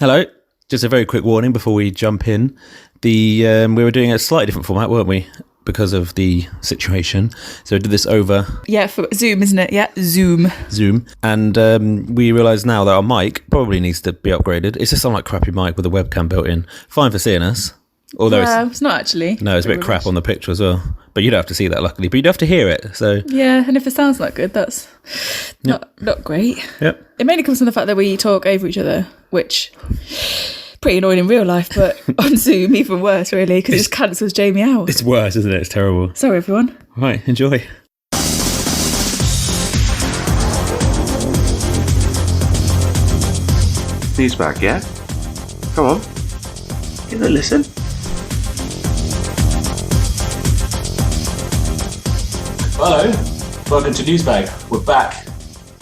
Hello. Just a very quick warning before we jump in. We were doing a slightly different format, weren't we? Because of the situation. So we did this over... Yeah, for Zoom, isn't it? Yeah, Zoom. And we realise now that our mic probably needs to be upgraded. It's just some like crappy mic with a webcam built in. Fine for seeing us. Although it's not actually. No, it's a bit crap on the picture as well. But you don't have to see that, luckily. But you do have to hear it. So yeah, and if it sounds not good, that's not great. Yep. It mainly comes from the fact that we talk over each other, which pretty annoying in real life, but on Zoom even worse, really, because it just cancels Jamie out. It's worse, isn't it? It's terrible. Sorry, everyone. Right, enjoy. Newsbag, yeah? Come on. Give it a listen. Hello, welcome to Newsbag. We're back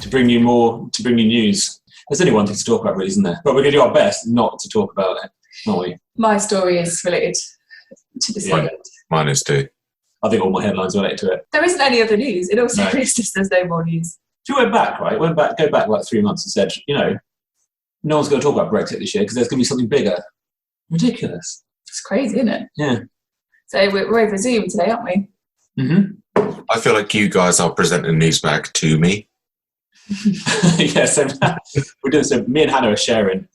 to bring you news. There's only one thing to talk about, really, isn't there? But we're going to do our best not to talk about it, aren't we? My story is related to the segment. Mine is too. I think all my headlines relate to it. There isn't any other news. In all seriousness, there's no more news. If you go back like 3 months and said, no one's going to talk about Brexit this year because there's going to be something bigger. Ridiculous. It's crazy, isn't it? Yeah. So we're over Zoom today, aren't we? Mm-hmm. I feel like you guys are presenting Newsbag to me. Yeah, so we're doing so. Me and Hannah are sharing.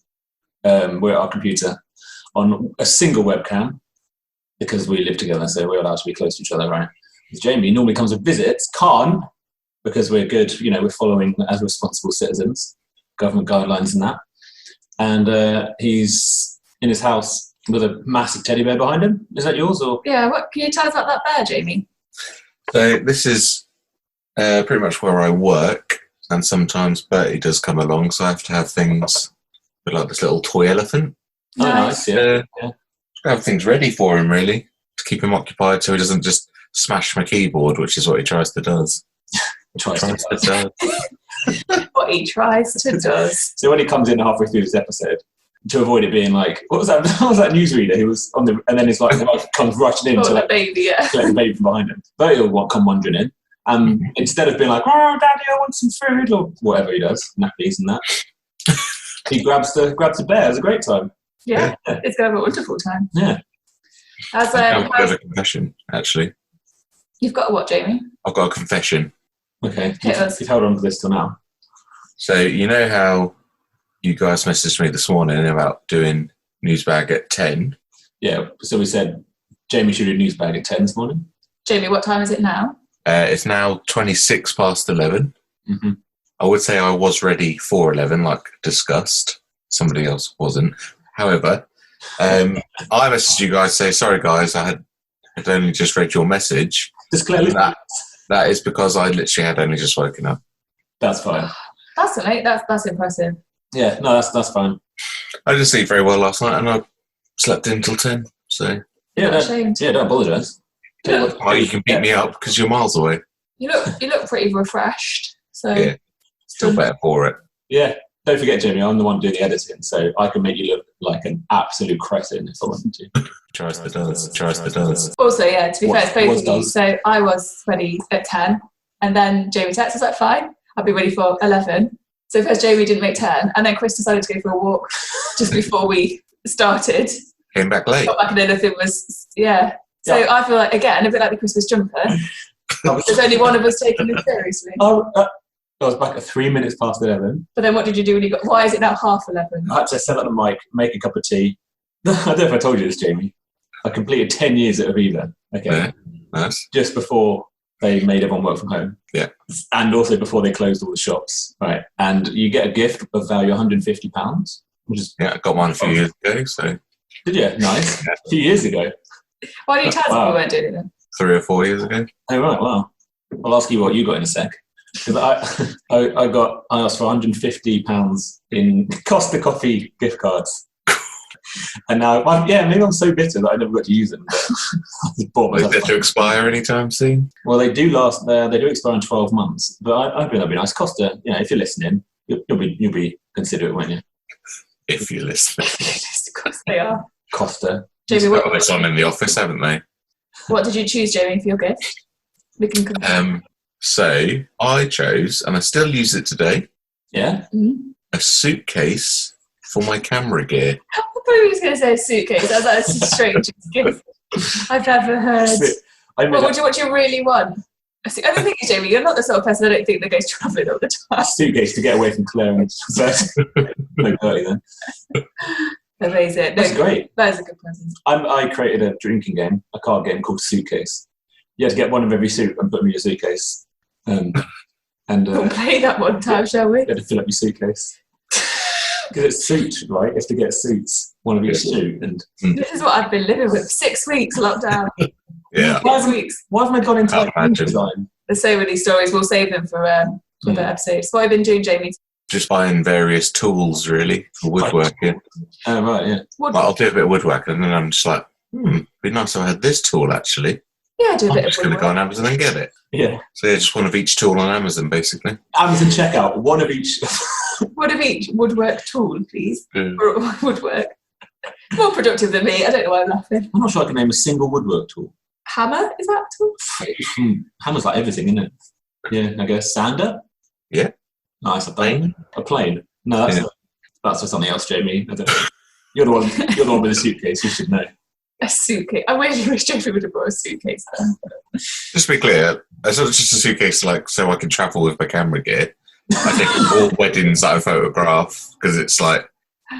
We're at our computer on a single webcam because we live together, so we're allowed to be close to each other, right? Jamie normally comes and visits, can't because we're good. We're following as responsible citizens, government guidelines and that. And he's in his house with a massive teddy bear behind him. Is that yours or? Yeah. What can you tell us about that bear, Jamie? So this is pretty much where I work, and sometimes Bertie does come along, so I have to have things with like this little toy elephant. Oh, nice. Yeah. Have things ready for him, really, to keep him occupied, so he doesn't just smash my keyboard, which is what he tries to do. What he tries to do. So when he comes in halfway through this episode, to avoid it being like, what was that newsreader who was on the, and then it's like the wife comes rushing in to the baby, collect the baby from behind him. Bertie will come wandering in, and instead of being like, "Oh, Daddy, I want some food," or whatever he does, nappies and that, he grabs the bear. It's a great time. Yeah, it's going to have a wonderful time. Yeah. I've got a confession, actually. You've got a what, Jamie? I've got a confession. Okay, you've held on to this till now. So you know how you guys messaged me this morning about doing Newsbag at 10? Yeah, so we said Jamie should do Newsbag at 10 this morning. Jamie, what time is it now? It's now 26 past 11. Mm-hmm. I would say I was ready for 11, like discussed. Somebody else wasn't. However, I messaged you guys, say, sorry guys, I had only just read your message. That is because I literally had only just woken up. That's fine. That's all right. That's impressive. Yeah, no, that's fine. I didn't sleep very well last night, and I slept in till 10. So don't apologise. You can beat me up because you're miles away. You look pretty refreshed. So yeah, still better for it. Yeah, don't forget, Jamie, I'm the one doing the editing, so I can make you look like an absolute cretin if I wanted to. Tries the does. Also, yeah, to be fair, it's both of you. So I was ready at 10, and then Jamie texted us like, fine, I'll be ready for 11. So first Jamie didn't make 10, and then Chris decided to go for a walk just before we started. Came back late. Got back and anything was, yeah. So I feel like, again, a bit like the Christmas jumper, there's only one of us taking it seriously. I was back at 3 minutes past 11. But then what did you do when you got, why is it now 11:30? I had to set up the mic, make a cup of tea. I don't know if I told you this, Jamie. I completed 10 years at Aviva. Okay. Yeah, nice. Just before they made everyone work from home. Yeah. And also before they closed all the shops. Right. And you get a gift of value £150, which is... Yeah, I got one a few years ago, so... Did you? Nice. Yeah. A few years ago. Why didn't you tell us we weren't doing it then? 3 or 4 years ago. Oh, right, wow. I'll ask you what you got in a sec. Because I asked for £150 in Costa Coffee gift cards. And now, maybe I'm so bitter that I never got to use them. But Is it to expire anytime soon? Well, they do last. They do expire in 12 months. But I think that'd be nice. Costa, if you're listening, you'll be considerate, won't you? If you're listening, Of course they are. Costa. Jamie, got this on in the office, haven't they? What did you choose, Jamie, for your gift? We can. So I chose, and I still use it today. Yeah. Mm-hmm. A suitcase for my camera gear. I thought you were just going to say a suitcase. I was like, that's the strangest gift I've ever heard. What do you really want? I don't think, Jamie, you're not the sort of person I don't think that goes travelling all the time. A suitcase to get away from Claire and no dirty then. Amazing. That's great. That is a good present. I created a drinking game, a card game called Suitcase. You had to get one of every suit and put them in your suitcase. We'll play that one time, shall we? You had to fill up your suitcase. Because it's suit, right? You have to get suits, one of each suit. And this is what I've been living with. 6 weeks lockdown. Yeah. 6 weeks. Why haven't I gone into like design? There's so many stories. We'll save them for other episodes. What have you been doing, Jamie? Just buying various tools, really, for woodworking. Oh, right, yeah. Like, I'll do a bit of woodworking, and then I'm just like, it'd be nice if I had this tool, actually. Yeah, do a bit of woodwork. I'm just going to go on Amazon and get it. Yeah. So, yeah, just one of each tool on Amazon, basically. Amazon checkout, one of each. One of each woodwork tool, please. Yeah. Or woodwork. More productive than me. I don't know why I'm laughing. I'm not sure I can name a single woodwork tool. Hammer? Is that a tool? Hammer's like everything, isn't it? Yeah, I guess. Sander? Yeah. Nice. A plane? A plane. No, that's for something else, Jamie. I don't know. You're the one with a suitcase. You should know. A suitcase. I really wish Jamie would have brought a suitcase then. Just to be clear, it's not just a suitcase like so I can travel with my camera gear. I take all weddings that I photograph because it's like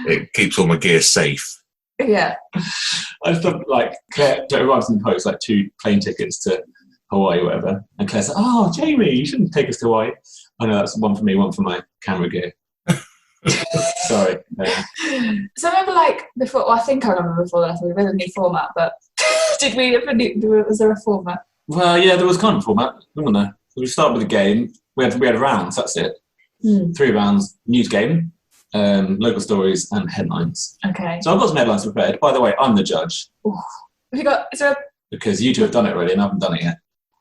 it keeps all my gear safe. Yeah. I just thought, like, Claire arrives in the post, like 2 plane tickets to Hawaii or whatever. And Claire's like, oh, Jamie, you shouldn't take us to Hawaii. I know, that's one for me, one for my camera gear. Sorry. So I remember, like, before, well, I think I remember before that we had a new format, but did we ever was there a format? Well, yeah, there was kind of a format, wasn't there? We start with a game. We had rounds, that's it. 3 rounds, news game, local stories, and headlines. Okay. So I've got some headlines prepared. By the way, I'm the judge. Ooh. Have you got, is there a... Because you 2 have done it already and I haven't done it yet.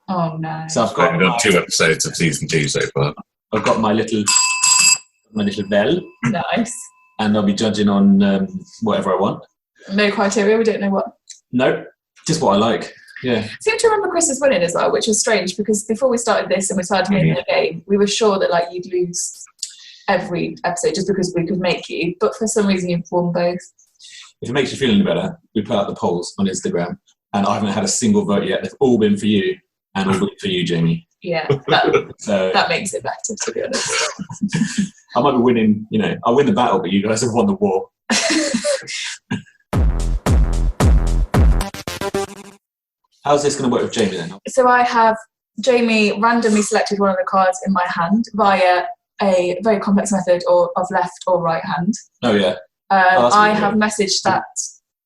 Oh, no. So I've got 2 episodes of season 2 so far. I've got my little bell. Nice. And I'll be judging on whatever I want. No criteria, we don't know what. Nope, just what I like. Yeah. I seem to remember Chris's winning as well, which was strange because before we started this and we started making the game, we were sure that like you'd lose every episode just because we could make you, but for some reason you've won both. If it makes you feel any better, we put out the polls on Instagram and I haven't had a single vote yet. They've all been for you and all been for you, Jamie. Yeah, that makes it better, to be honest. I might be winning, I'll win the battle, but you guys have won the war. How's this going to work with Jamie then? So I have Jamie randomly selected one of the cards in my hand via a very complex method of left or right hand. Oh, yeah. I have messaged that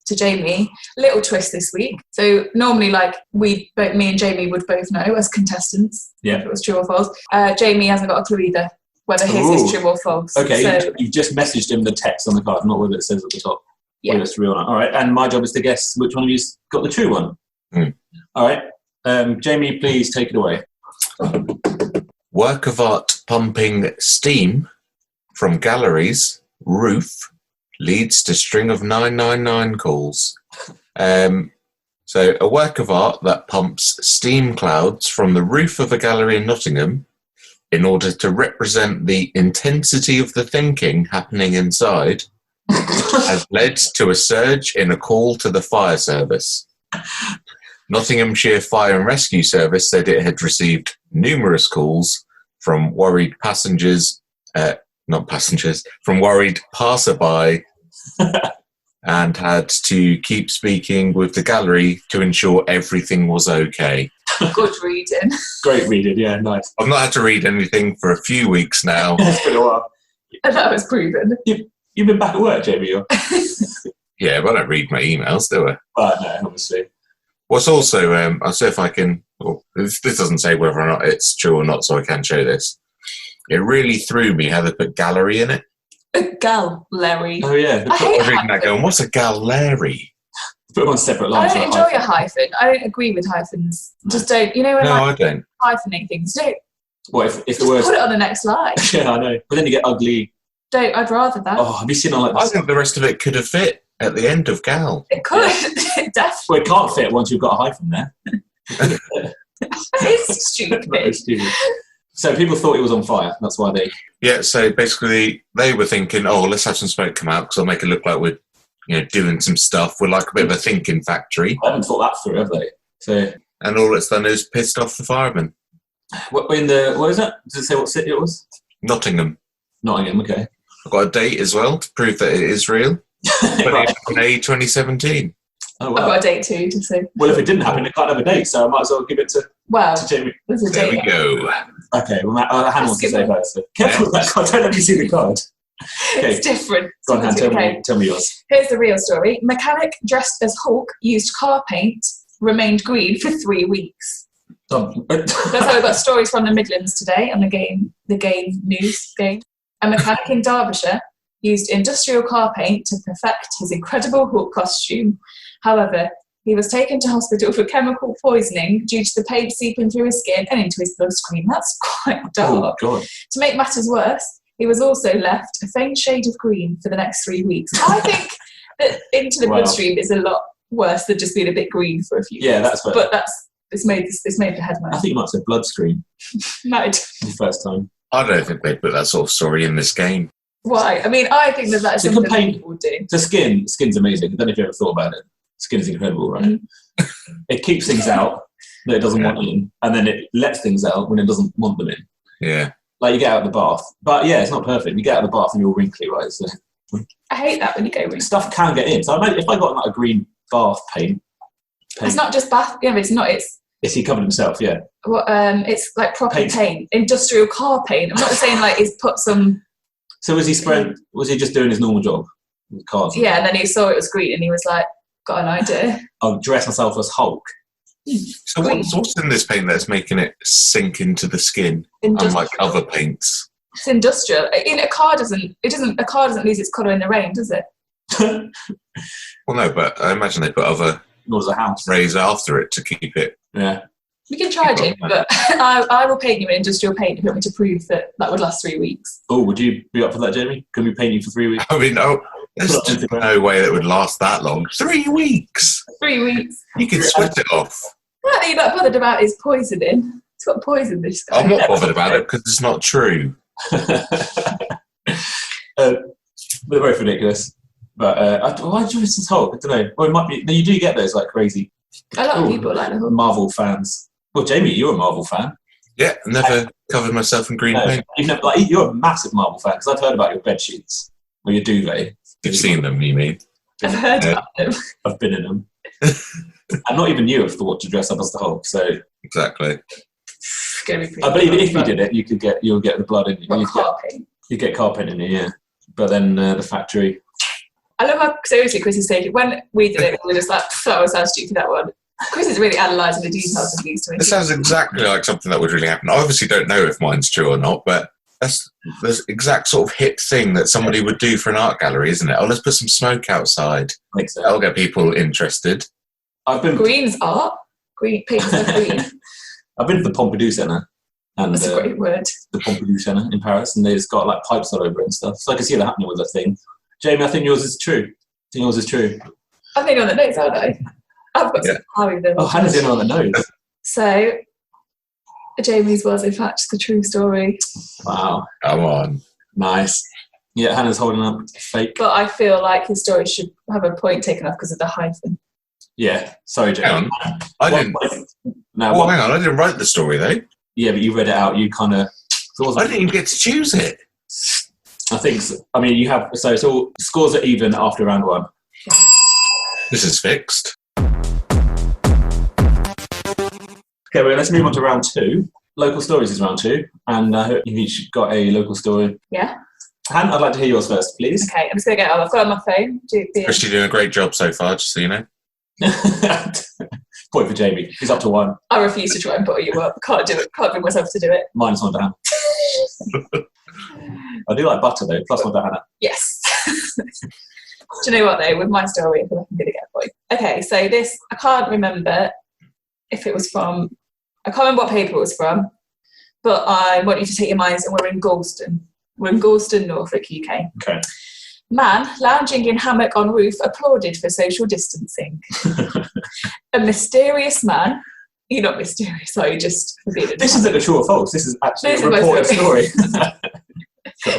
to Jamie. Little twist this week. So normally, like, me and Jamie would both know as contestants if it was true or false. Jamie hasn't got a clue either whether his is true or false. Okay, so, you've just messaged him the text on the card, not whether it says at the top. Yeah. Whether it's real or not. All right, and my job is to guess which one of you's got the true one. All right, Jamie, please take it away. Work of art pumping steam from gallery's roof leads to string of 999 calls. So a work of art that pumps steam clouds from the roof of a gallery in Nottingham in order to represent the intensity of the thinking happening inside has led to a surge in a call to the fire service. Nottinghamshire Fire and Rescue Service said it had received numerous calls from worried from worried passerby and had to keep speaking with the gallery to ensure everything was okay. Good reading. Great reading, yeah, nice. I've not had to read anything for a few weeks now. It's been a while. And that was proven. You've been back at work, Jamie? Yeah, but I don't read my emails, do I? Well, no, obviously. What's also, I'll see if I can, this doesn't say whether or not it's true or not, so I can show this. It really threw me how they put gallery in it. A gallery. Oh, yeah. I was reading that going, what's a gallery? Put them on separate lines. I don't enjoy a hyphen. I don't agree with hyphens. Just don't, when I don't. hyphenate things, don't. What, if the Just word... put it on the next line. Yeah, I know. But then you get ugly... Don't, I'd rather that. Oh, have you seen on like... I think the rest of it could have fit at the end of gal. It could. Definitely. Well, it can't fit once you've got a hyphen there. It's stupid. It's stupid. So people thought he was on fire. That's why they... Yeah, so basically they were thinking, oh, let's have some smoke come out because it'll make it look like we're doing some stuff. We're like a bit of a thinking factory. I haven't thought that through, have they? So... And all it's done is pissed off the firemen. What is that? Does it say what city it was? Nottingham. Nottingham, okay. I've got a date as well to prove that it is real. Right. May 2017. Oh, wow. I've got a date too, to say. Well, if it didn't happen, it can't have a date, so I might as well give it to Jamie. There's a There date. we go. Okay, well, Hannah wants to Skip say on. first. So. Careful with that card. Don't let me see the card. Okay. It's different. Go on, Hannah, Okay. tell me yours. Here's the real story. Mechanic dressed as Hulk used car paint, remained green for 3 weeks. That's how we got stories from the Midlands today on the game news game. A mechanic in Derbyshire used industrial car paint to perfect his incredible Hulk costume. However, he was taken to hospital for chemical poisoning due to the paint seeping through his skin and into his bloodstream. That's quite dark. Oh, God. To make matters worse, he was also left a faint shade of green for the next 3 weeks. I think that into the bloodstream is a lot worse than just being a bit green for a few Yeah, weeks. that's what... But it's made the headline. I think you might say bloodstream Might. the first time. I don't think they put that sort of story in this game. Why? I mean, I think that that's You something can paint- people would do. The skin's amazing. I don't know if you ever thought about it. Skin is incredible, right? It keeps things out that it doesn't want in, and then it lets things out when it doesn't want them in. Yeah. Like you get out of the bath. But yeah, it's not perfect. You get out of the bath and you're all wrinkly, right? So I hate that when you go green. stuff can get in. So I imagine if I got like a green bath paint, It's not just bath. Yeah, it's not. It's he covered himself, yeah. well, it's like proper Paint. paint, industrial car paint. I'm not saying like he's put some. So was he just doing his normal job? With cars? Yeah, and then he saw it was green, and he was like, "Got an idea." I'll dress myself as Hulk. So what's in this paint that's making it sink into the skin, unlike other paints? It's industrial. A car doesn't lose its colour in the rain, does it? Well, no, but I imagine they put other Nor does a house. sprays after it to keep it. Yeah. We can try, Jim, but I will paint you in industrial paint if you want me to prove that would last 3 weeks. Oh, would you be up for that, Jamie? Can we paint you for 3 weeks? I mean, there's just no way that would last that long. 3 weeks. 3 weeks. You can sweat it off. Well, you're not bothered about his poisoning. It's got poison, this guy. I'm not bothered about it because it's not true. They're both ridiculous. But why do you listen to Hulk? I don't know. Well, it might be. No, you do get those like crazy A lot of people like the Hulk. Marvel fans. Well, Jamie, you're a Marvel fan. Yeah, never covered myself in green paint. You're a massive Marvel fan because I've heard about your bed sheets or your duvet. You've seen them, you mean? I've heard about them. I've been in them. And not even you have thought to dress up as the Hulk. So Exactly. It's gonna be pretty I believe fun, if you but- did it, you'll get the blood in you. What, You'd car paint? get carpet in you, yeah. But then the factory. I love how seriously Chris is taking. When we did it, we were just like, that was how stupid that one. Chris is really analysing the details of these. It sounds exactly like something that would really happen. I obviously don't know if mine's true or not, but that's the exact sort of hip thing that somebody would do for an art gallery, isn't it? Oh, let's put some smoke outside. I think so. That'll get people interested. I've been Green's art. Green paints are green. I've been to the Pompidou Centre. And That's a great word. the Pompidou Centre in Paris, and they've got like pipes all over it and stuff. So I can see that happening with that thing. Jamie, I think yours is true. I think yours is true. I've been on the notes, haven't I? I've got some Harry there. Oh, Hannah's the only one that knows. So, Jamie's was in fact the true story. Wow. Come on. Nice. Yeah, Hannah's holding up fake. But I feel like his story should have a point taken off because of the hyphen. Yeah. Sorry, Jamie. Hang on. I didn't. No, Hang on. I didn't write the story though. yeah, but you read it out. You kind of. I didn't even get to choose it. I think. So. I mean, you have. So it's all scores are even after round one. This is fixed. Okay, well, let's move on to round two. Local stories is round two, and I hope you've each got a local story. Yeah. Han, I'd like to hear yours first, please. Okay, I'm just going to get it on. I've got it on my phone. Christy doing a great job so far, just so you know. Point for Jamie. He's up to one. I refuse to try and butter you up. Can't do it. Can't bring myself to do it. Minus one to Hannah. I do like butter though. Plus one to Hannah. Yes. Do you know what though? With my story, I feel like I'm going to get a point. Okay, so this, I can't remember if it was from, I can't remember what paper it was from, but I want you to take your minds, and we're in Galston. We're in Galston, Norfolk, UK. Okay. Man lounging in hammock on roof applauded for social distancing. A mysterious man You're not mysterious, are you? Just this isn't a true or false. This is actually This a is my reported story.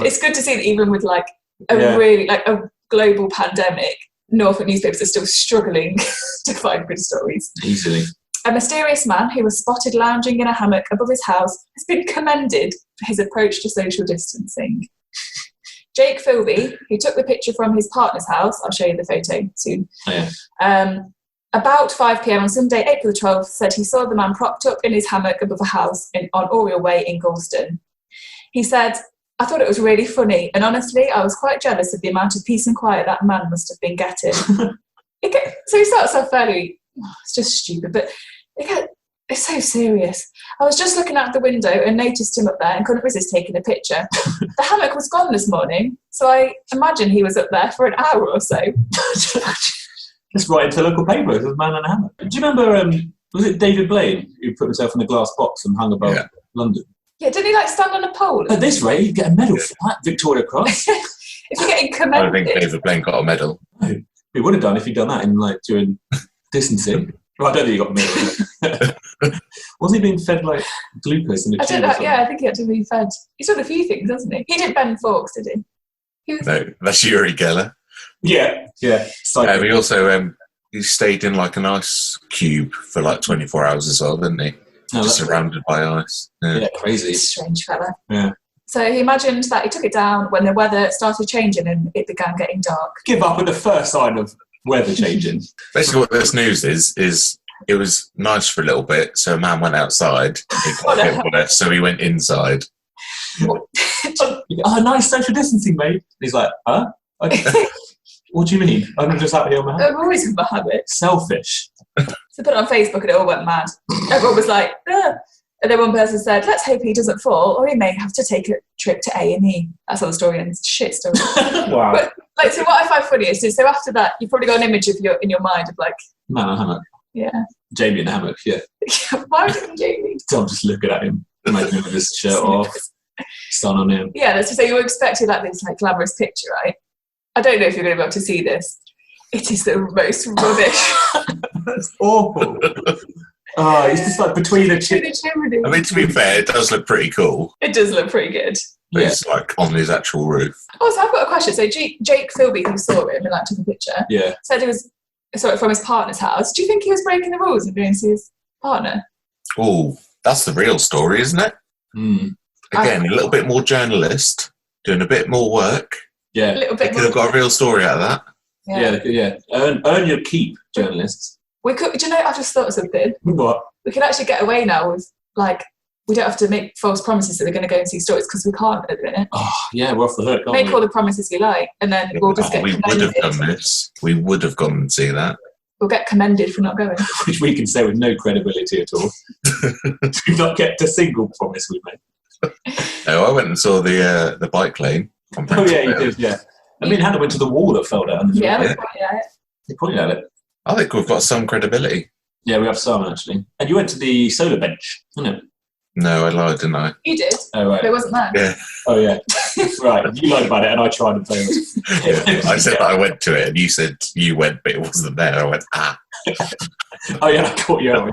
It's good to see that even with like a really like a global pandemic, Norfolk newspapers are still struggling to find good stories. Easily. A mysterious man who was spotted lounging in a hammock above his house has been commended for his approach to social distancing. Jake Philby, who took the picture from his partner's house, I'll show you the photo soon. Oh, yeah. About 5 p.m. on Sunday, April the 12th, said he saw the man propped up in his hammock above a house on Oriel Way in Galston. He said, I thought it was really funny, and honestly, I was quite jealous of the amount of peace and quiet that man must have been getting. So he starts off fairly, it's just stupid, but it's so serious. I was just looking out the window and noticed him up there and couldn't resist taking a picture. The hammock was gone this morning, so I imagine he was up there for an hour or so. Let's write into the local paper. There's a man in a hammock. Do you remember, was it David Blaine who put himself in a glass box and hung above London? Yeah, didn't he like stand on a pole? At this rate, you'd get a medal for that, Victoria Cross. If you're getting commended. I don't think David Blaine got a medal. No, he would have done if he'd done that in like during distancing. Well, I don't think he got a medal. Wasn't he being fed like glucose in a tube? I think he had to be fed. He's done a few things, hasn't he? He didn't bend forks, did he? No, that's Uri Geller. Yeah. He also he stayed in like an ice cube for like 24 hours as well, didn't he? Just surrounded by ice. Yeah, crazy. Strange fella. Yeah. So he imagined that he took it down when the weather started changing and it began getting dark. Give up at the first sign of weather changing. Basically, what this news is it was nice for a little bit, so a man went outside. It got a bit worse, so he went inside. Nice social distancing, mate. And he's like, huh? What do you mean? I'm just happy on my habit. I'm always in my habit. Selfish. So put it on Facebook and it all went mad. Everyone was like, ah. And then one person said, let's hope he doesn't fall or he may have to take a trip to A&E. That's how the story ends. Shit story. Wow. But, like, so what I find funny is, so after that, you've probably got an image in your mind of like... Man in a hammock. Yeah. Jamie in a hammock, yeah. Why would it be Jamie? I'm just looking at him. Imagine him with his shirt off. Sun on him. Yeah, let's just say you were expecting like this like glamorous picture, right? I don't know if you're going to be able to see this. It is the most rubbish. That's awful. Oh, it's just like between the chimney. I mean, to be fair, it does look pretty cool. It does look pretty good. But it's like on his actual roof. Also, I've got a question. So Jake Philby, who saw him and like took a picture, said it was from his partner's house. Do you think he was breaking the rules and doing to his partner? Oh, that's the real story, isn't it? Mm. Again, a little bit more journalist, doing a bit more work. Yeah, a little bit. They could have got a real story out of that. Yeah. Earn your keep, journalists. We could. Do you know? I just thought of something. What? We can actually get away now with like. We don't have to make false promises that we're going to go and see stories because we can't at the minute. Oh, yeah, we're off the hook. Make all the promises we like, and then we'll just get. We would have done this. We would have gone and see that. We'll get commended for not going. Which we can say with no credibility at all. Do not get a single promise we made. No, I went and saw the bike lane. Oh yeah, you did. Yeah. I mean, Hannah went to the wall that fell down. Yeah, you pointed at it. I think we've got some credibility. Yeah, we have some actually. And you went to the solar bench, didn't it? No, I lied, didn't I? You did. Oh right. But it wasn't there. Yeah. Oh yeah. Right. You lied about it, and I tried and failed. I said that I went to it, and you said you went, but it wasn't there. I went, Oh yeah, I caught you out.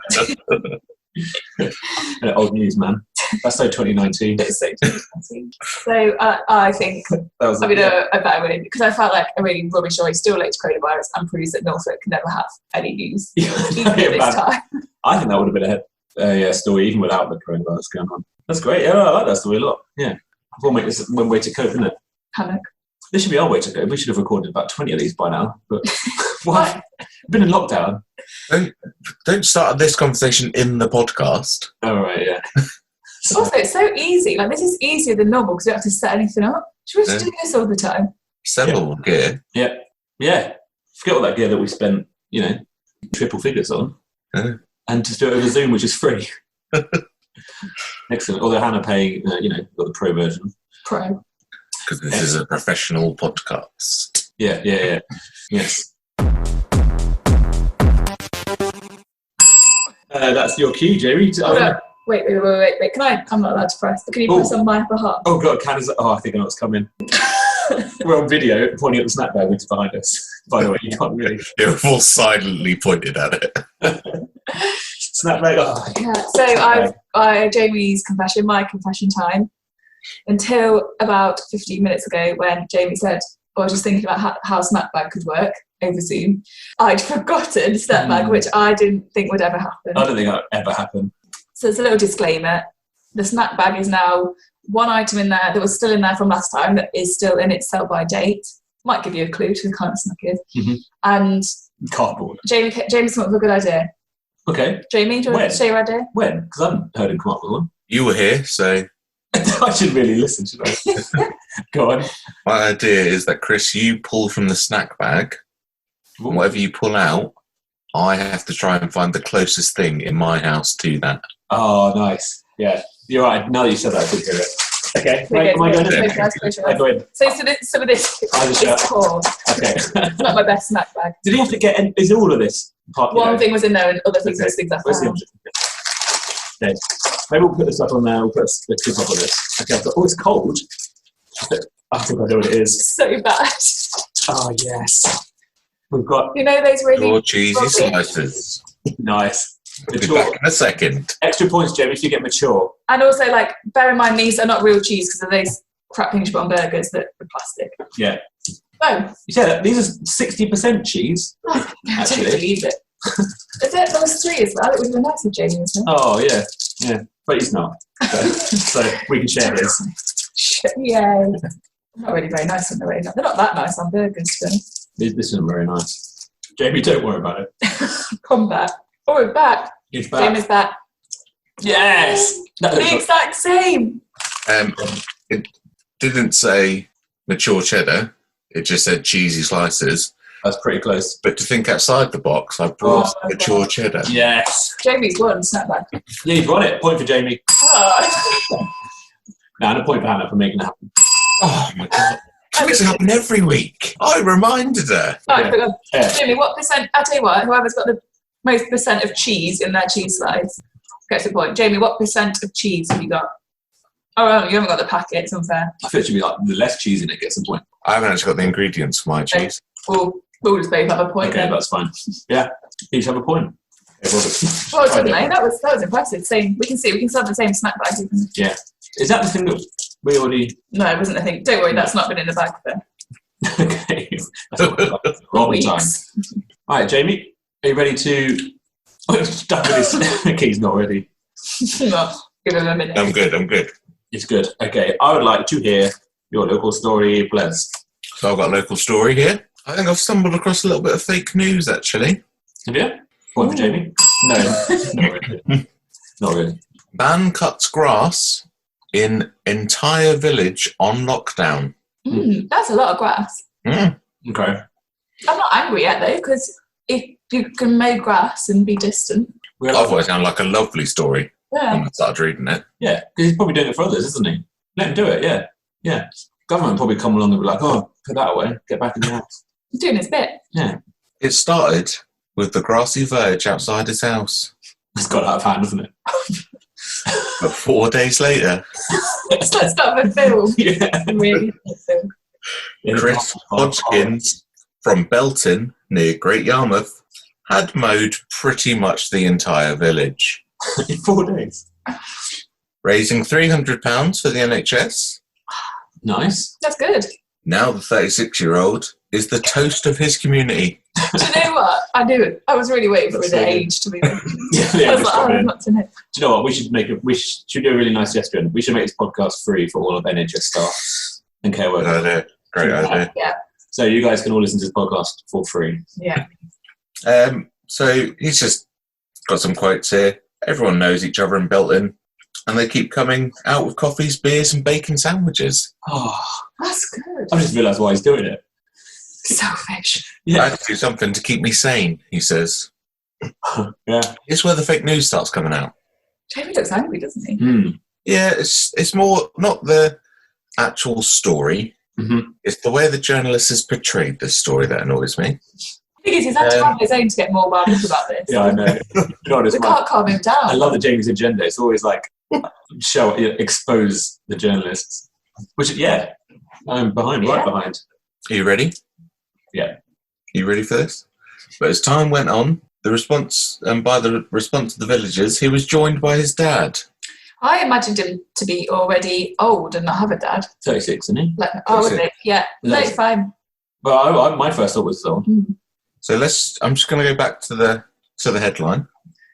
Old news, man. That's so 2019. It's so 2019. So I think a better way, because I felt like a really rubbish story still relates to coronavirus and proves that Norfolk can never have any news even at this time. I think that would have been a story even without the coronavirus going on. That's great. Yeah, I like that story a lot. Yeah. We'll make this one way to cope, isn't it? Hammock. This should be our way to cope. We should have recorded about 20 of these by now. But why? We've been in lockdown. Don't start this conversation in the podcast. Oh, right, yeah. Also, it's so easy. Like, this is easier than normal because we don't have to set anything up. Should we just do this all the time? Several gear. Yeah. Yeah. Forget all that gear that we spent, triple figures on. Yeah. And just do it over Zoom, which is free. Excellent. Although Hannah paying, got the pro version. Pro. Because this is a professional podcast. Yeah. Yes. That's your cue, Jamie. Wait. Can I? I'm not allowed to press. But can you press on my behalf? Oh, God. I think I know what's coming. We're on video pointing at the snack bag, which is behind us. By the way, you can't really. You've all silently pointed at it. Snap back. Oh. Yeah. So Jamie's confession, my confession time, until about 15 minutes ago when Jamie said, I was just thinking about how Snapbag could work over Zoom. I'd forgotten Snapbag, which I didn't think would ever happen. I don't think that would ever happen. So it's a little disclaimer. The Snapbag is now one item in there that was still in there from last time that is still in its sell-by date. Might give you a clue to the kind of snack is. Mm-hmm. And cardboard. Jamie came up with a good idea. Okay. Jamie, do you want to share your idea? When? Because I haven't heard him come up with one. You were here, so... I should really listen, should I? Go on. My idea is that, Chris, you pull from the snack bag, and whatever you pull out, I have to try and find the closest thing in my house to that. Oh, nice. Yeah. You're right. Now that you said that, I did hear it. Okay. Right, am I going in? I go in. So some of this is poor. Okay. It's not my best snack bag. Did he have to get... Is all of this? One thing was in there and other things are things I found. Okay. Maybe we'll put this up on there. We'll put the tip up on this. Okay. Oh, it's cold. I think I know what it is. So bad. Oh, yes. We've got... You know those really... Your cheesy slices. Nice. We'll be back in a second. Extra points, Jamie, if you get mature. And also, bear in mind, these are not real cheese because of those crap things you put on burgers that are plastic. Yeah. Oh. You said that these are 60% cheese. I don't believe it. There was 3 as well. It would have been nice if Jamie was there. Oh, yeah. Yeah. But he's not. So we can share this. Yeah. Not really very nice on the way. They're not that nice on burgers, though. This isn't very nice. Jamie, don't worry about it. Come back. Oh, we're back. He's back. Jamie's back. Yes! The exact same. It didn't say mature cheddar. It just said cheesy slices. That's pretty close. But to think outside the box, I brought mature cheddar. Yes. Jamie's won, Snapback. Yeah, you've won it. Point for Jamie. Oh. No, and a point for Hannah for making it happen. Oh, my God. It makes it happen every week. I reminded her. Right, Jamie, what percent... I'll tell you what, whoever's got the most percent of cheese in their cheese slice gets the point. Jamie, what percent of cheese have you got? Oh, you haven't got the packet, it's unfair. I think it should be the less cheese in it gets a point. I haven't actually got the ingredients for my cheese. We'll just both have a point. Okay, then. that's fine. Yeah, each have a point. Okay, well done, mate. That was impressive. Same. We can still have the same snack bag. Yeah. Is that the thing that we already... No, it wasn't the thing. Don't worry, that's not been in the bag for... Okay. Wrong time. All right, Jamie, are you ready to... Stuck with his... He's not ready. No, give him a minute. I'm good. It's good. Okay, I would like to hear your local story, please. So I've got a local story here. I think I've stumbled across a little bit of fake news, actually. Have you? Point for Jamie? No, not really. Not really. Man cuts grass in entire village on lockdown. That's a lot of grass. Mm. Okay. I'm not angry yet, though, because if you can mow grass and be distant... I thought it sounded like a lovely story Yeah. when I started reading it. Yeah, because he's probably doing it for others, isn't he? Let him do it, yeah. Yeah. Government will probably come along and be like, oh, put that away, get back in the house. He's doing his bit. Yeah. It started with the grassy verge outside his house. It's got out of hand, hasn't it? But 4 days later, It's like start of a film. Yeah. Really good film. Chris Hodgkins from Belton, near Great Yarmouth, had mowed pretty much the entire village. In 4 days. Raising £300 for the NHS. Nice. That's good. Now the 36-year-old is the toast of his community. Do you know what? I knew it. I was really waiting for his age to be mentioned. Yeah, I was like, oh, not to know. Do you know what? We should do a really nice gesture. We should make this podcast free for all of NHS staff and care Good workers. idea. Great idea. Yeah. So you guys can all listen to this podcast for free. Yeah. So he's just got some quotes here. Everyone knows each other in Belton, and they keep coming out with coffees, beers, and bacon sandwiches. Oh, That's good. I just realised why he's doing it. Selfish. I had to do something to keep me sane, he says. Yeah. It's where the fake news starts coming out. Jamie looks angry, doesn't he? Mm. Yeah, it's more not the actual story. Mm-hmm. It's the way the journalist has portrayed this story that annoys me. The thing is, he's had to have his own to get more wound up about this. Yeah, I know. You know what, it's We my- can't calm him down. I love the Jamie's agenda. It's always like expose the journalists. Which, yeah, I'm behind, right behind. Are you ready? Yeah. You ready for this? But as time went on, the response by the response of the villagers, he was joined by his dad. I imagined him to be already old and not have a dad. 36, isn't he? Like, oh, would they? Yeah, 35. Well, my first thought was so. So I'm just going to go back to the headline.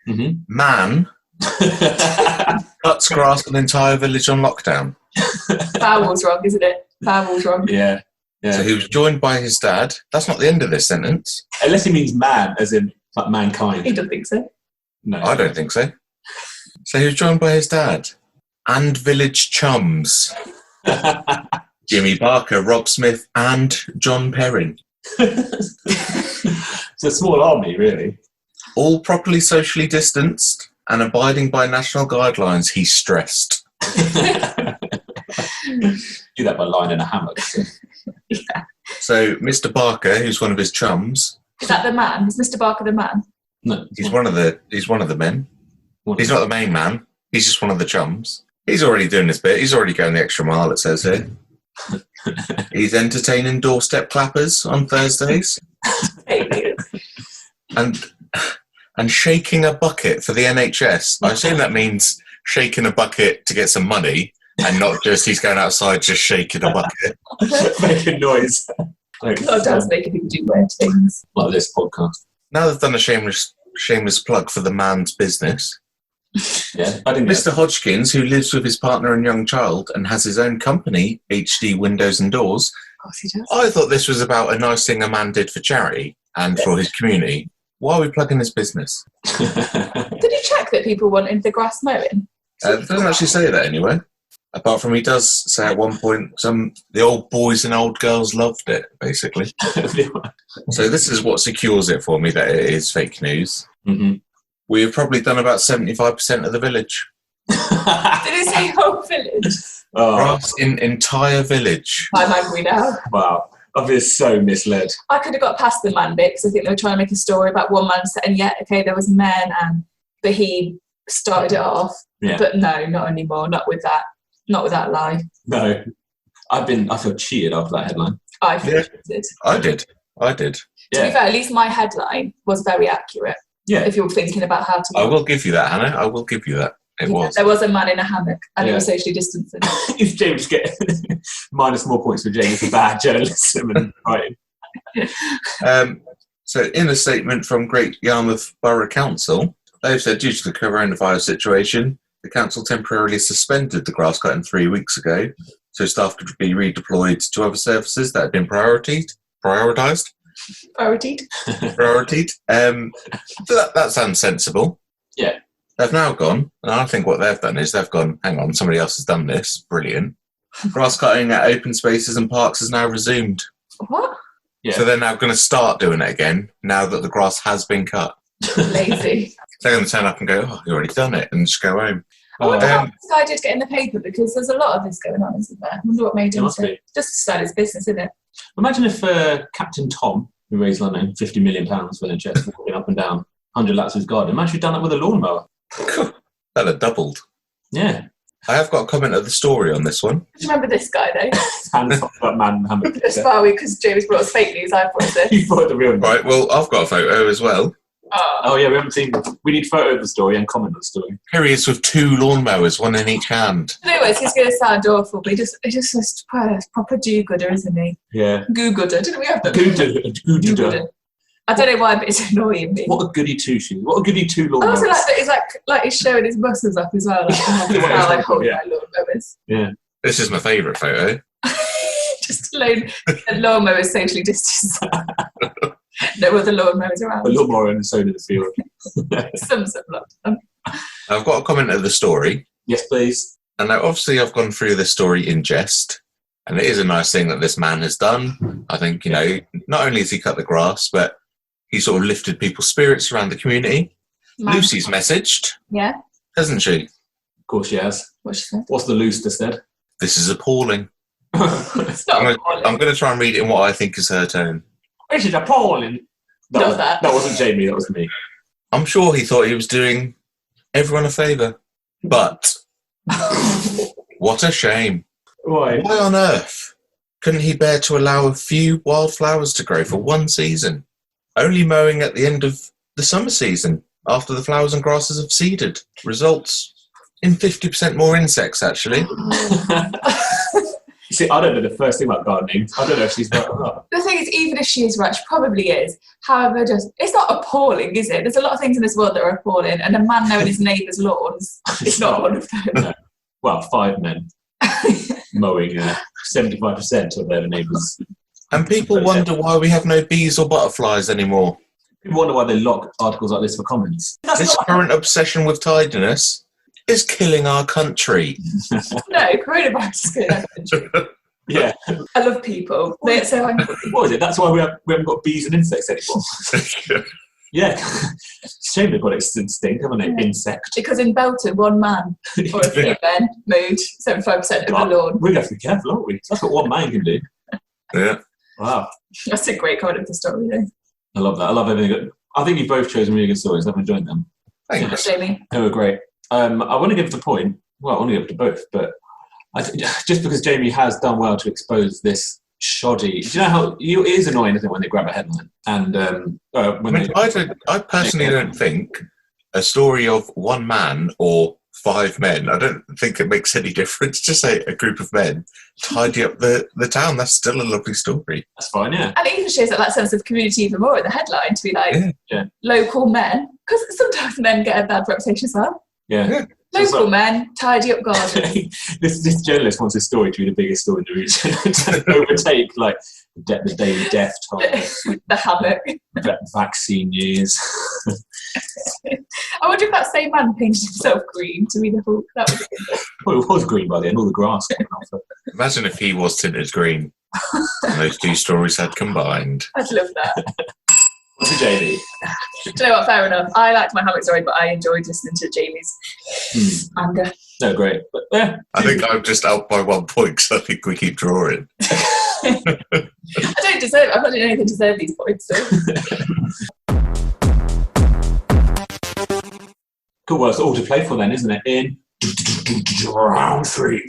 Mm-hmm. Man cuts grass an entire village on lockdown. Vowel's wrong, isn't it? Vowel's wrong. Yeah. So he was joined by his dad. That's not the end of this sentence. Unless he means man, as in like mankind. He doesn't think so. No, I don't think so. So he was joined by his dad and village chums. Jimmy Barker, Rob Smith, and John Perrin. It's a small army, really. All properly socially distanced and abiding by national guidelines, he stressed. Do that by lying in a hammock. So. Yeah. So Mr. Barker, who's one of his chums. Is that the man? Is Mr. Barker the man? No, He's one of the men. He's not the main man. He's just one of the chums. He's already doing his bit. He's already going the extra mile, it says here. He's entertaining doorstep clappers on Thursdays. and shaking a bucket for the NHS. I assume that means shaking a bucket to get some money and not just he's going outside just shaking a bucket. Making noise. Lockdown's making people do weird things. Like this podcast. Now they've done a shameless plug for the man's business. Yeah, I didn't. Mr. Hodgkins, who lives with his partner and young child and has his own company, HD Windows and Doors. Of course he does. I thought this was about a nice thing a man did for charity and for his community. Why are we plugging his business? Did he check that people wanted the grass mowing? It doesn't actually say that anywhere. Apart from he does say at one point, the old boys and old girls loved it, basically. So this is what secures it for me that it is fake news. Mm-hmm. We have probably done about 75% of the village. Did he say whole village? Oh, Grass in entire village. I'm angry now. wow. I've been so misled. I could have got past the man bit because I think they were trying to make a story about one man and yet, okay, there was men but he started it off. Yeah. But no, not anymore. Not with that. Not with that lie. No. I feel cheated after that headline. I feel cheated. I did. To be fair, at least my headline was very accurate. Yeah. If you're thinking about how to. I will give you that, Hannah. I will give you that. It was. There was a man in a hammock and it was socially distancing. Is James getting minus more points for James for bad journalism and writing? So, in a statement from Great Yarmouth Borough Council, they've said due to the coronavirus situation, the council temporarily suspended the grass cutting 3 weeks ago, so staff could be redeployed to other services that had been prioritised. So that sounds sensible. Yeah. They've now gone, and I think what they've done is they've gone, hang on, somebody else has done this. Brilliant. Grass cutting at open spaces and parks has now resumed. What? Yeah. So they're now going to start doing it again now that the grass has been cut. Lazy. They're going to turn up and go, oh, you've already done it, and just go home. I wonder how this guy did get in the paper because there's a lot of this going on, isn't there? I wonder what made him just start his business, isn't it? Imagine if Captain Tom, who raised, I don't know, £50 million for NHS, walking up and down 100 laps of his garden, imagine he'd done it with a lawnmower. That'd have doubled. Yeah. I have got a comment of the story on this one. Do you remember this guy, though? Hands off that man. As far because James brought us fake news, I brought this. You brought the real news. Right, well, I've got a photo as well. Oh, yeah, we haven't seen... We need photo of the story and comment on the story. Here he is with 2 lawnmowers, one in each hand. Anyways, he's going to sound awful, but he just says proper do-gooder, isn't he? Yeah. Goo-gooder. Didn't we have that? Goo-gooder. I don't know why, but it's annoying me. What a goody two-shoes. What a goody two lawnmowers. I also like that he's showing his muscles up as well. Like, how I hold my lawnmowers. Yeah. This is my favourite photo. Just alone, the lawnmowers socially distanced. No other lawnmowers around. A lawnmower and so did the field. Some lockdown. I've got a comment of the story. Yes, please. And now, obviously, I've gone through this story in jest. And it is a nice thing that this man has done. I think, not only has he cut the grass, but he sort of lifted people's spirits around the community. Lucy's messaged. Yeah. Hasn't she? Of course she has. What she said? What's the Luster said? This is appalling. It's not appalling. I'm going to try and read it in what I think is her tone. This is appalling. That wasn't Jamie, that was me. I'm sure he thought he was doing everyone a favour. But what a shame. Why? Why on earth couldn't he bear to allow a few wildflowers to grow for one season? Only mowing at the end of the summer season after the flowers and grasses have seeded. Results in 50% more insects, actually. See, I don't know the first thing about gardening. I don't know if she's right or not. The thing is, even if she is right, she probably is. However, it's not appalling, is it? There's a lot of things in this world that are appalling, and a man knowing his neighbour's lawns is not one of them. No. Well, 5 men mowing 75% of their neighbours. And people wonder why we have no bees or butterflies anymore. People wonder why they lock articles like this for comments. This current obsession with tidiness is killing our country. No, coronavirus is good. Yeah. I love people. They're so angry. What is it? That's why we haven't got bees and insects anymore. Yeah. Shame they've got extinct, haven't they? Yeah. Insect. Because in Belton, one man or a few men mowed 75% of the lawn. We're going to have to be careful, aren't we? That's what one man can do. Yeah. Wow. That's a great comment of the story, though. I love that. I love everything. I think you've both chosen really good stories. I've enjoyed them. Thanks. Jamie. They were great. I want to give the point. Well, I want to give it to both, but just because Jamie has done well to expose this shoddy. Do you know how it is annoying, isn't it, when they grab a headline and I personally don't think a story of one man or 5 men. I don't think it makes any difference. Just say a group of men tidy up the town. That's still a lovely story. That's fine, yeah. And it even shows that sense of community even more in the headline to be like local men, because sometimes men get a bad reputation as well. Yeah. Local men tidy up gardens. this journalist wants his story to be the biggest story in the region to overtake like the daily death toll, the hammock, vaccine news. I wonder if that same man painted himself green to be the Hulk. That would be good. Well, it was green by the end, all the grass came off. Imagine if he was tinted green and those 2 stories had combined. I'd love that. What's a JD? Do you know what? Fair enough. I liked my hammock story, but I enjoyed listening to Jamie's anger. No, great. But yeah. I think I'm just out by 1 point because I think we keep drawing. I don't deserve it. I'm not doing anything to deserve these points. So. Cool. Well, it's all to play for then, isn't it? In round 3.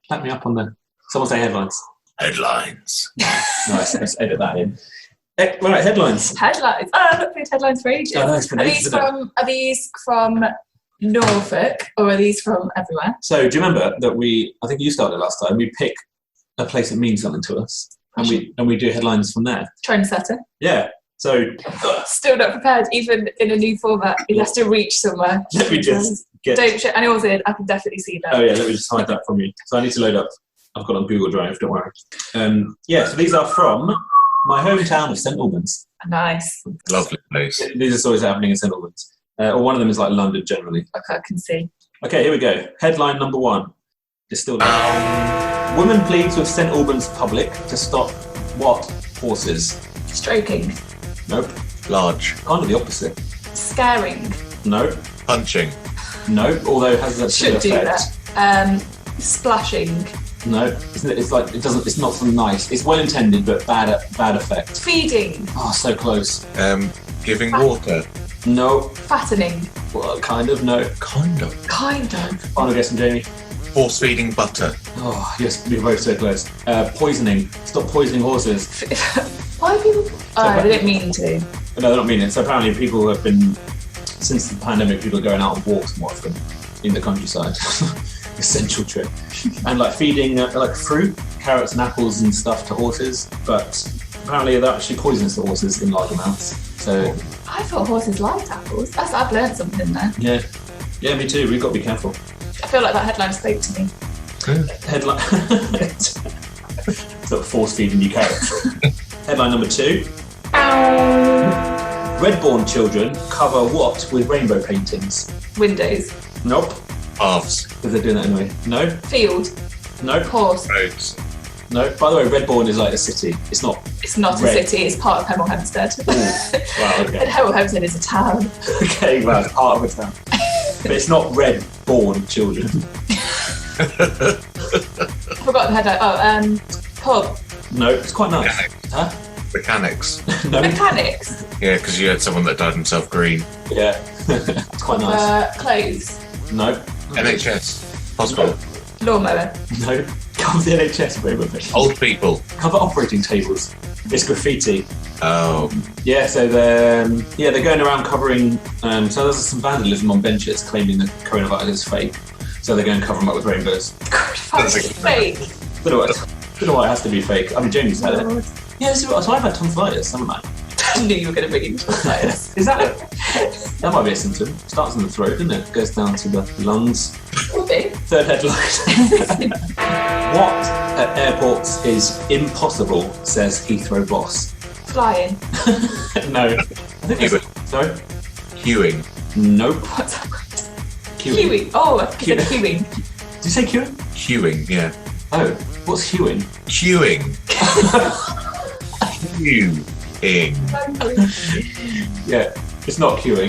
Clap me up on the. Someone say headlines. Headlines. Nice. Let's edit that in. Right, headlines. Headlines. Oh, I've not played headlines for ages. Oh, no, it's been ages, Are these from Norfolk or are these from everywhere? So, do you remember that I think you started last time, we pick a place that means something to us and we do headlines from there. Trendsetter. Yeah. So, still not prepared, even in a new format. It has to reach somewhere. Let me just get... Don't show anyone's in. I can definitely see that. Oh, yeah, let me just hide that from you. So, I need to load up. I've got it on Google Drive, don't worry. So these are from my hometown of St Albans. Nice. Lovely place. These are stories happening in St Albans. Or one of them is like London generally. Okay, I can see. Okay, here we go. Headline number 1. It's still there. Woman pleads with St Albans public to stop what horses? Stroking. Nope. Large. Kind of the opposite. Scaring. Nope. Punching. Nope. Although it has that Should do effect. That. Splashing. No, it's like it doesn't. It's not so nice. It's well intended, but bad effect. Feeding. Oh, so close. Giving water. No. Fattening. Well, kind of. No. Kind of. Final guess from Jamie. Force feeding butter. Oh, yes, we're both so close. Poisoning. Stop poisoning horses. Why are people? Oh, they didn't mean to. No, they're not meaning it. So apparently, people have been since the pandemic. People are going out on walks more often in the countryside. Essential trip. And like feeding like fruit, carrots and apples and stuff to horses, but apparently that actually poisons the horses in large amounts. So I thought horses liked apples. I've learned something there. Yeah, me too. We've got to be careful. I feel like that headline spoke to me. Headline sort of force feeding you carrots. Headline number 2. Redborn children cover what with rainbow paintings? Windows. Nope. Paths. Because they're doing that anyway. No. Field. No. Horse. Roads. No. By the way, Redborn is like a city. It's not. It's not a city. It's part of Hemel Hempstead. Wow. Okay. And Hemel Hempstead is a town. Okay. Well, it's part of a town. But it's not Redborn children. I forgot the headline. Pub. No. It's quite nice. Mechanics. Huh? Mechanics. No. Mechanics. Yeah, because you had someone that dyed himself green. Yeah. It's quite nice. Clothes. No. NHS. Hospital. Lawnmower. No. Cover the NHS, baby. Old people. Cover operating tables. It's graffiti. Oh, Yeah, so they're going around covering. So there's some vandalism on benches claiming that coronavirus is fake. So they're going to cover them up with rainbows. That's fake. Don't know why it has to be fake. I mean, Jamie's had it. Yeah, so I've had tonsillitis, haven't I? I knew you were going to bring in tonsillitis. Is that it? That might be a symptom. Starts in the throat, doesn't it? Goes down to the lungs. Could be. Third headline. What at airports is impossible, says Heathrow boss. Flying. No. I think it's... Sorry? queuing. Nope. What's that word? Queuing. Queuing. Oh, I think it's queuing. Did you say queuing? Queuing, yeah. Oh, what's queuing? Queuing. Queuing. Yeah, it's not queuing.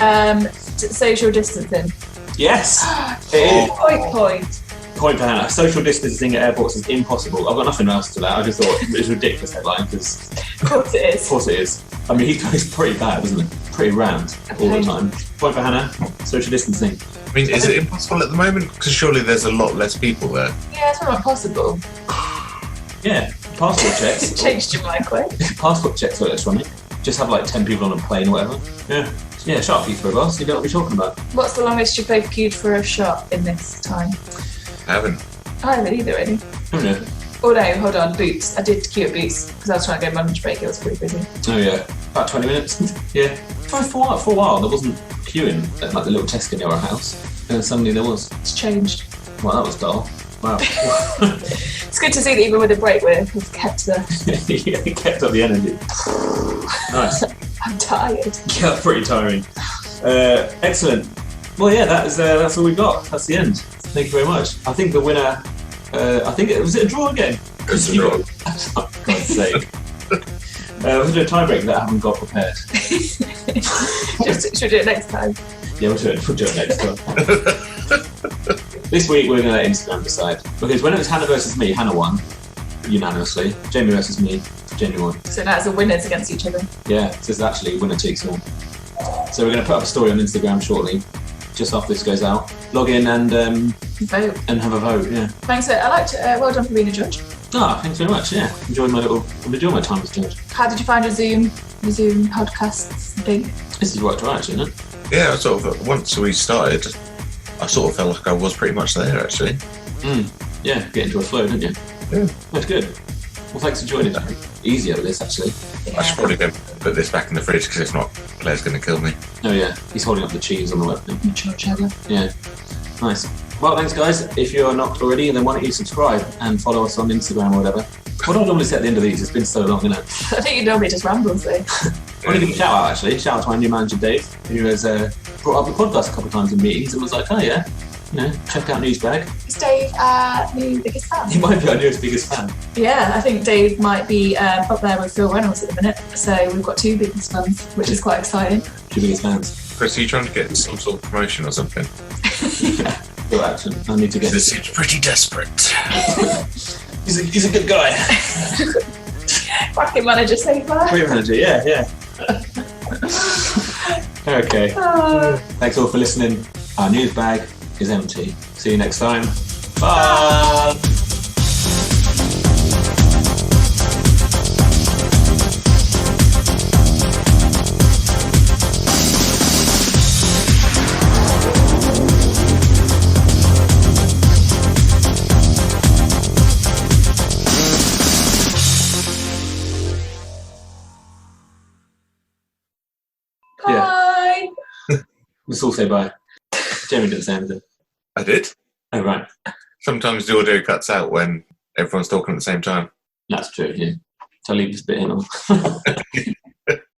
Social distancing. Yes! It is. Point. Point for Hannah. Social distancing at airports is impossible. I've got nothing else to that. I just thought it was a ridiculous headline because... Of course it is. Of course it is. I mean, Heathrow's pretty bad, isn't it? Pretty round all the time. Point for Hannah. Social distancing. I mean, is it impossible at the moment? Because surely there's a lot less people there. Yeah, it's not possible. Yeah, passport checks. Changed your mind quick. Passport checks are electronic. Just have like 10 people on a plane or whatever. Yeah, shut up, Heathrow boss. You don't know what you're talking about. What's the longest you've both queued for a shot in this time? I haven't. I haven't either, really. Oh no. Oh no, hold on, Boots. I did queue at Boots because I was trying to go on lunch break. It was pretty busy. Oh yeah, about 20 minutes. Yeah. For a while, there wasn't queuing at like the little Tesco near our house. And then suddenly there was. It's changed. Well, that was dull. Wow. It's good to see that even with a break we've kept the... Yeah, kept up the energy. Nice. I'm tired. Yeah, pretty tiring. Excellent. Well, yeah, that's all we've got. That's the end. Thank you very much. I think the winner... was it a draw again? It was a draw. For God's sake. We're going to do a tie break that I haven't got prepared. Should we do it next time? Yeah, we'll do it next time. This week we're going to let Instagram decide. Because when it was Hannah versus me, Hannah won unanimously. Jamie versus me, Jamie won. So now it's the winners against each other. Yeah, so it's actually winner takes all. So we're going to put up a story on Instagram shortly, just after this goes out. Log in and Vote. And have a vote. Yeah. Thanks. I liked it. Well done for being a judge. Thanks very much. Yeah, enjoyed my time as judge. How did you find your Zoom podcasts thing? This is worked right, actually, isn't it? Yeah, I sort of, once we started, I sort of felt like I was pretty much there, actually. Yeah, get into a flow, didn't you? Yeah. That's good. Well, thanks for joining. Easier with this, actually. I should probably go put this back in the fridge, because if not, Claire's going to kill me. Oh, yeah. He's holding up the cheese on the webcam. Mature cheddar. Yeah. Nice. Well, thanks, guys. If you're not already, then why don't you subscribe and follow us on Instagram or whatever. What do I normally say at the end of these? It's been so long, isn't it? I think you normally just ramble, so. I want to give a shout out, actually. Shout out to my new manager, Dave, who has brought up the podcast a couple of times in meetings and was like, oh, yeah, check out Newsbag. Is Dave our new biggest fan? He might be our newest biggest fan. Yeah, I think Dave might be up there with Phil Reynolds at the minute. So we've got two biggest fans, which is quite exciting. Two biggest fans. Chris, are you trying to get some sort of promotion or something? Yeah, good action. I need to get... This seems pretty desperate. He's a good guy. Cracking manager so far. Great manager, yeah. Okay. Thanks all for listening. Our news bag is empty. See you next time. Bye. Bye. Let's all say bye. Jamie didn't say anything. I did. Oh, right. Sometimes the audio cuts out when everyone's talking at the same time. That's true, yeah. Shall I leave this bit in? Or...